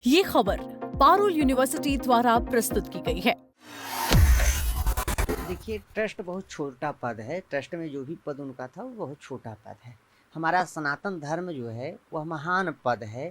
ये खबर पारुल यूनिवर्सिटी द्वारा प्रस्तुत की गई है। देखिए, ट्रस्ट बहुत छोटा पद है। ट्रस्ट में जो भी पद उनका था वो बहुत छोटा पद है। हमारा सनातन धर्म जो है वह महान पद है।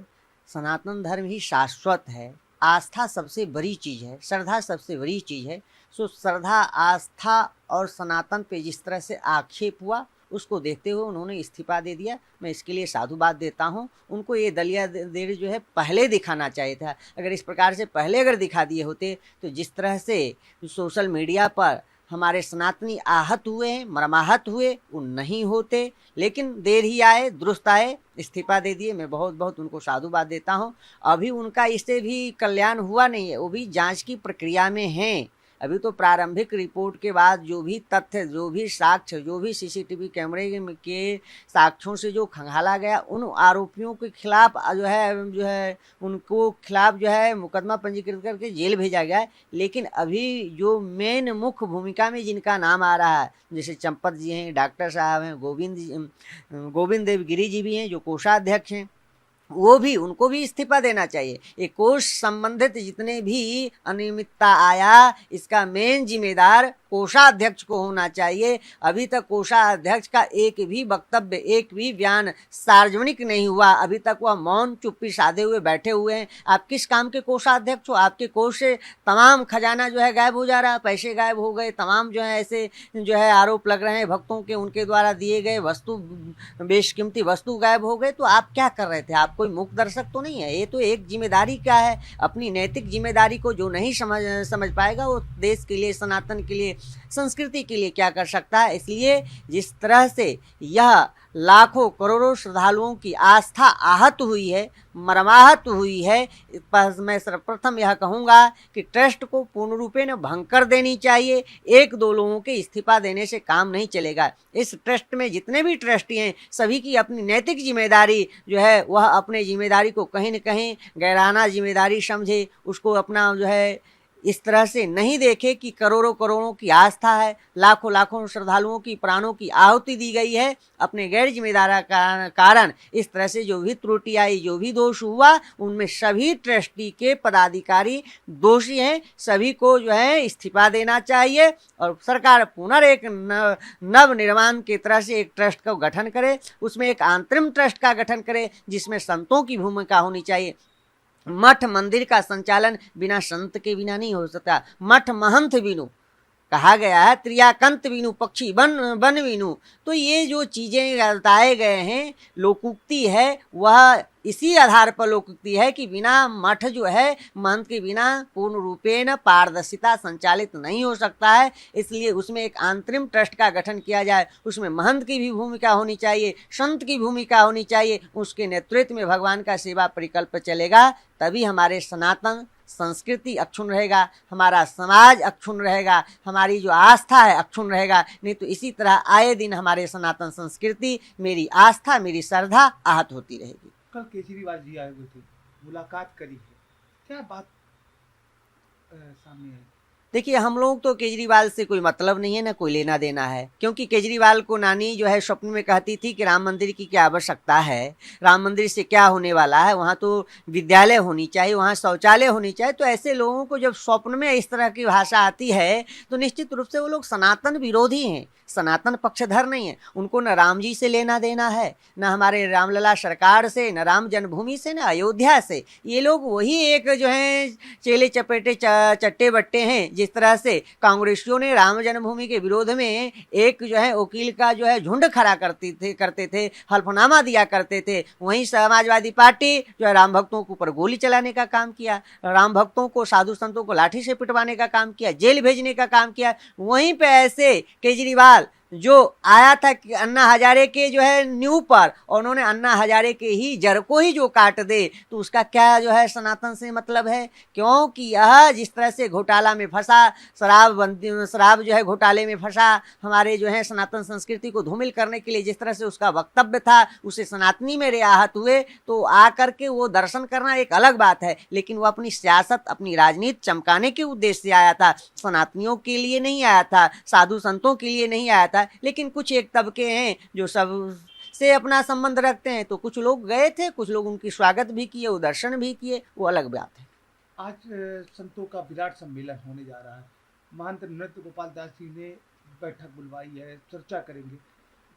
सनातन धर्म ही शाश्वत है। आस्था सबसे बड़ी चीज़ है, श्रद्धा सबसे बड़ी चीज़ है। सो श्रद्धा, आस्था और सनातन पे जिस तरह से आक्षेप हुआ, उसको देखते हुए उन्होंने इस्तीफा दे दिया। मैं इसके लिए साधुवाद देता हूँ। उनको ये दलिया देर जो है पहले दिखाना चाहिए था। अगर इस प्रकार से पहले अगर दिखा दिए होते तो जिस तरह से सोशल मीडिया पर हमारे सनातनी आहत हुए हैं, मर्माहत हुए, वो नहीं होते। लेकिन देर ही आए, दुरुस्त आए, इस्तीफा दे दिए। मैं बहुत बहुत उनको साधुवाद देता हूँ। अभी उनका इससे भी कल्याण हुआ नहीं है, वो भी जांच की प्रक्रिया में हैं। अभी तो प्रारंभिक रिपोर्ट के बाद जो भी तथ्य, जो भी साक्ष्य, जो भी सीसीटीवी कैमरे के साक्ष्यों से जो खंगाला गया, उन आरोपियों के खिलाफ जो है उनको खिलाफ जो है मुकदमा पंजीकृत करके जेल भेजा गया है। लेकिन अभी जो मेन मुख्य भूमिका में जिनका नाम आ रहा है, जैसे चंपत जी हैं, डॉक्टर साहब हैं, गोविंद देवगिरी जी भी हैं जो कोषाध्यक्ष हैं, वो भी, उनको भी इस्तीफा देना चाहिए। ये कोष संबंधित जितने भी अनियमितता आया, इसका मेन जिम्मेदार कोषाध्यक्ष को होना चाहिए। अभी तक कोषाध्यक्ष का एक भी वक्तव्य, एक भी बयान सार्वजनिक नहीं हुआ। अभी तक वह मौन चुप्पी साधे हुए बैठे हुए हैं। आप किस काम के कोषाध्यक्ष हो? आपके कोष से तमाम खजाना जो है गायब हो जा रहा है, पैसे गायब हो गए, तमाम जो है ऐसे जो है आरोप लग रहे हैं भक्तों के, उनके द्वारा दिए गए वस्तु, बेशकीमती वस्तु गायब हो गए। तो आप क्या कर रहे थे? आप कोई मूक दर्शक तो नहीं है। ये तो एक जिम्मेदारी क्या है, अपनी नैतिक जिम्मेदारी को जो नहीं समझ पाएगा, वो देश के लिए, सनातन के लिए, संस्कृति के लिए क्या कर सकता है। इसलिए जिस तरह से यह लाखों करोड़ों श्रद्धालुओं की आस्था आहत हुई है, मर्माहत हुई है, मैं सर्वप्रथम यह कहूँगा कि ट्रस्ट को पूर्ण रूपेण भंग कर देनी चाहिए। एक दो लोगों के इस्तीफा देने से काम नहीं चलेगा। इस ट्रस्ट में जितने भी ट्रस्टी हैं, सभी की अपनी नैतिक जिम्मेदारी जो है वह अपने जिम्मेदारी को कहीं न कहीं गैराना जिम्मेदारी समझे, उसको अपना जो है इस तरह से नहीं देखे कि करोड़ों करोड़ों की आस्था है, लाखों लाखों श्रद्धालुओं की प्राणों की आहुति दी गई है। अपने गैर जिम्मेदार कारण इस तरह से जो भी त्रुटि आई, जो भी दोष हुआ, उनमें सभी ट्रस्टी के पदाधिकारी दोषी हैं। सभी को जो है इस्तीफा देना चाहिए और सरकार पुनः नव निर्माण की तरह से एक ट्रस्ट का गठन करे। उसमें एक अंतरिम ट्रस्ट का गठन करे जिसमें संतों की भूमिका होनी चाहिए। मठ मंदिर का संचालन बिना संत के बिना नहीं हो सकता। मठ महंत बिनु, कहा गया है, त्रियाकंत बिनु पक्षी बन बिनु। तो ये जो चीज़ें बताए गए हैं, लोकोक्ति है, वह इसी आधार पर लोकोक्ति है कि बिना मठ जो है, महंत के बिना पूर्ण रूपेण पारदर्शिता संचालित नहीं हो सकता है। इसलिए उसमें एक अंतरिम ट्रस्ट का गठन किया जाए। उसमें महंत की भी भूमिका होनी चाहिए, संत की भूमिका होनी चाहिए। उसके नेतृत्व में भगवान का सेवा परिकल्प चलेगा, तभी हमारे सनातन संस्कृति अक्षुण्ण रहेगा, हमारा समाज अक्षुण्ण रहेगा, हमारी जो आस्था है अक्षुण्ण रहेगा। नहीं तो इसी तरह आए दिन हमारे सनातन संस्कृति, मेरी आस्था, मेरी श्रद्धा आहत होती रहेगी। कल केजरीवाल जी आए हुए थे, मुलाकात करी है, क्या बात सामने आई? देखिए, हम लोग तो केजरीवाल से कोई मतलब नहीं है, ना कोई लेना देना है। क्योंकि केजरीवाल को नानी जो है स्वप्न में कहती थी कि राम मंदिर की क्या आवश्यकता है, राम मंदिर से क्या होने वाला है, वहाँ तो विद्यालय होनी चाहिए, वहाँ शौचालय होनी चाहिए। तो ऐसे लोगों को जब स्वप्न में इस तरह की भाषा आती है तो निश्चित रूप से वो लोग सनातन विरोधी हैं, सनातन पक्षधर नहीं है। उनको न राम जी से लेना देना है, न हमारे रामलला सरकार से, न राम जन्मभूमि से, न अयोध्या से। ये लोग वही एक जो है चेले चपेटे चट्टे बट्टे हैं। जिस तरह से कांग्रेसियों ने राम जन्मभूमि के विरोध में एक जो है वकील का जो है झुंड खड़ा करते थे, हल्फनामा दिया करते थे, वहीं समाजवादी पार्टी जो है राम भक्तों के ऊपर गोली चलाने का काम किया, राम भक्तों को, साधु संतों को लाठी से पिटवाने का काम किया, जेल भेजने का काम किया। वहीं पे ऐसे केजरीवाल जो आया था कि अन्ना हजारे के जो है न्यू पर, और उन्होंने अन्ना हजारे के ही जड़ को ही जो काट दे, तो उसका क्या जो है सनातन से मतलब है? क्योंकि यह जिस तरह से घोटाला में फंसा, शराब जो है घोटाले में फंसा, हमारे जो है सनातन संस्कृति को धूमिल करने के लिए जिस तरह से उसका वक्तव्य था, उसे सनातनी में रियाहत हुए। तो आकर के वो दर्शन करना एक अलग बात है, लेकिन वो अपनी सियासत, अपनी राजनीति चमकाने के उद्देश्य से आया था, सनातनियों के लिए नहीं आया था, साधु संतों के लिए नहीं आया था। लेकिन कुछ एक तबके हैं जो सब से अपना संबंध रखते हैं। तो कुछ लोग गए थे, कुछ लोग उनकी स्वागत भी किए, वो दर्शन भी किए, वो अलग बात है। आज संतों का विराट सम्मेलन होने जा रहा है। महंत नृत्य गोपाल दास जी ने बैठक बुलवाई है, चर्चा करेंगे।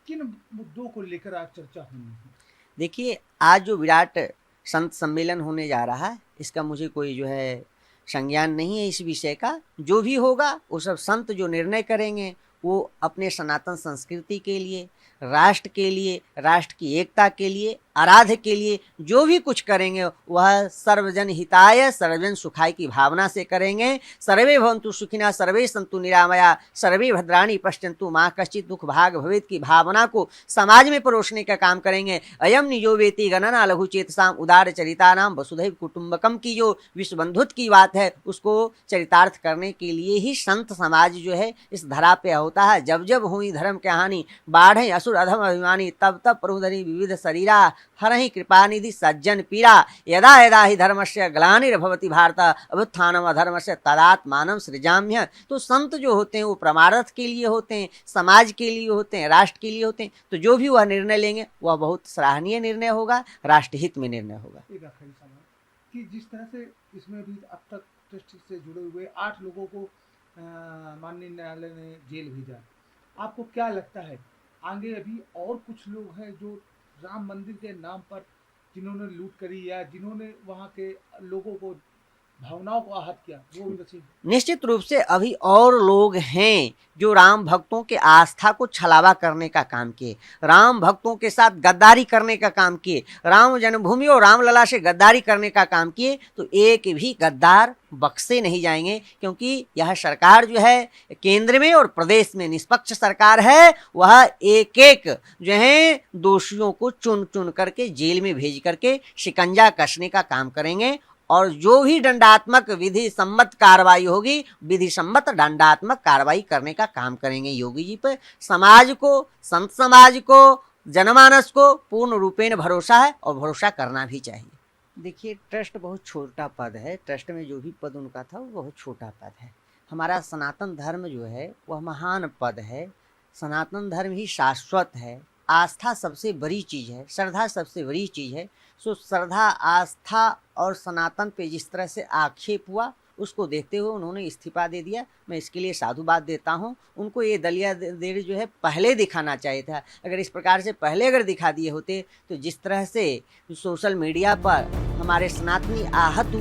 किन मुद्दों को लेकर आज चर्चा होनी है? देखिए, आज जो विराट संत सम्मेलन होने जा रहा है, इसका मुझे कोई जो है संज्ञान नहीं है इस विषय का। जो भी होगा वो सब संत जो निर्णय करेंगे, वो अपने सनातन संस्कृति के लिए, राष्ट्र के लिए, राष्ट्र की एकता के लिए, आराध्य के लिए जो भी कुछ करेंगे वह सर्वजन हिताय सर्वजन सुखाय की भावना से करेंगे। सर्वे भवन्तु सुखिनः, सर्वे सन्तु निरामया, सर्वे भद्राणि पश्यन्तु मा कश्चित् दुःख भाग भवेत् की भावना को समाज में परोसने का काम करेंगे। अयम निजो वेति गणना लघु चेतसाम उदार चरितानाम वसुधैव कुटुम्बकम की जो विश्व बंधुत्व की बात है, उसको चरितार्थ करने के लिए ही संत समाज जो है इस धरा पे होता है। जब जब हुई धर्म के हानि, बाढ़े असुर अधम अभिमानी, तब तब प्रभुधरी विविध शरीरा, हरहि कृपानिधि सज्जन पीड़ा, यदा यदा हि धर्मस्य ग्लानिर्भवति भारत अभ्युत्थानम अधर्मस्य तदात्मानं सृजाम्य। तो संत जो होते हैं वो परमार्थ के लिए होते हैं, समाज के लिए होते हैं, राष्ट्र के लिए होते हैं। तो जो भी वह निर्णय लेंगे वह बहुत सराहनीय निर्णय होगा, राष्ट्रहित में निर्णय होगा। एक आखिरी सवाल कि जिस तरह से इसमें भी अब तक ट्रस्ट से जुड़े हुए 8 लोगों को माननीय न्यायालय ने जेल भेजा, आपको क्या लगता है आगे अभी और कुछ लोग हैं जो राम मंदिर के नाम पर जिन्होंने लूट करी या जिन्होंने वहाँ के लोगों को भावनाओं को आहत किया, वो भी बचे? निश्चित रूप से अभी और लोग हैं जो राम भक्तों के आस्था को छलावा करने का काम किए, राम भक्तों के साथ गद्दारी करने का काम किए, राम जन्मभूमि और रामलला से गद्दारी करने का काम किए। तो एक भी गद्दार बख्शे नहीं जाएंगे, क्योंकि यह सरकार जो है केंद्र में और प्रदेश में निष्पक्ष सरकार है। वह एक एक जो है दोषियों को चुन चुन करके जेल में भेज करके शिकंजा कसने का काम करेंगे। और जो भी दंडात्मक विधि सम्मत कार्रवाई होगी, विधि सम्मत दंडात्मक कार्रवाई करने का काम करेंगे। योगी जी पर समाज को, संत समाज को, जनमानस को पूर्ण रूपेण भरोसा है और भरोसा करना भी चाहिए। देखिए, ट्रस्ट बहुत छोटा पद है। ट्रस्ट में जो भी पद उनका था वो बहुत छोटा पद है। हमारा सनातन धर्म जो है वह महान पद है। सनातन धर्म ही शाश्वत है। आस्था सबसे बड़ी चीज़ है, श्रद्धा सबसे बड़ी चीज़ है। सो श्रद्धा, आस्था और सनातन पे जिस तरह से आक्षेप हुआ, उसको देखते हुए उन्होंने इस्तीफा दे दिया। मैं इसके लिए साधुवाद देता हूँ। उनको ये दलिया देर जो है पहले दिखाना चाहिए था। अगर इस प्रकार से पहले अगर दिखा दिए होते तो जिस तरह से सोशल मीडिया पर हमारे सनातनी आहत